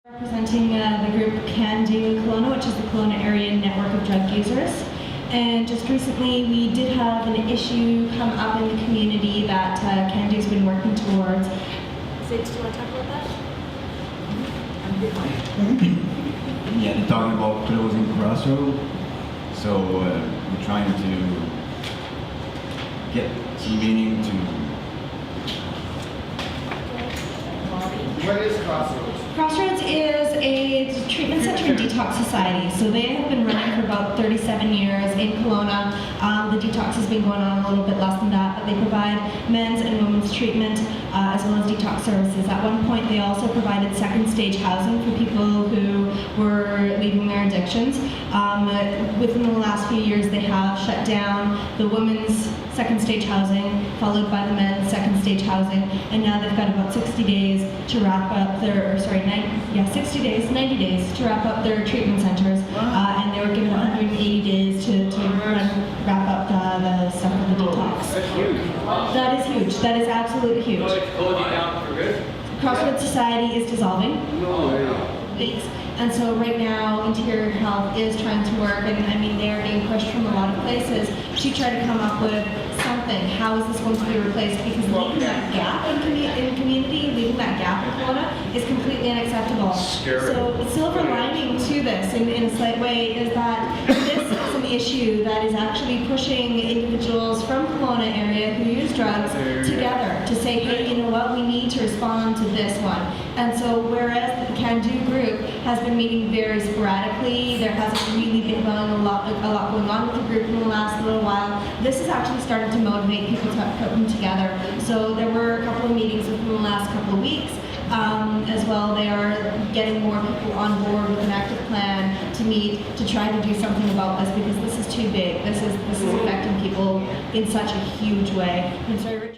Representing the group Can Do in Kelowna, which is the Kelowna Area Network of Drug Users. And just recently we did have an issue come up in the community that Can Do's been working towards. Sid, do you want to talk about that? Yeah, they're talking about closing Crossroads. So we're trying to get some meaning to... What is Crossroads? Crossroads is a treatment center and detox society. So they have been running for about 37 years in Kelowna. The detox has been going on a little bit less than that, but they provide men's and women's treatment as well as detox services. At one point they also provided second stage housing for people who were leaving their addictions. Within the last few years they have shut down the women's second stage housing, followed by the men's second stage housing, and now they've got about 60 days to wrap up their, 90 days to wrap up their treatment centers, and they were given 180 days to wrap up the stuff with the detox. That's huge. That is huge. That is absolutely huge. So it's closing down for good? Crossroads Society is dissolving. No way. And so right now, Interior Health is trying to work, and I mean, they're being pushed from a lot of places to try to come up with something. How is this going to be replaced? Because leaving that gap in community, leaving that gap in Kelowna is completely unacceptable. Scary. So the silver lining to this, in a slight way, is that this is an issue that is actually pushing individuals from Kelowna area who use drugs together to say, hey, you know what, we need to respond to this one. And so whereas the Can Do group has been meeting very sporadically, there hasn't really been a lot going on with the group in the last little while, this is actually starting to motivate people to put them together. So there were a couple of meetings within the last couple of weeks. As well, they are getting more people on board with an active plan to meet to try to do something about this, because this is too big. This is affecting people in such a huge way. I'm sorry, Richard.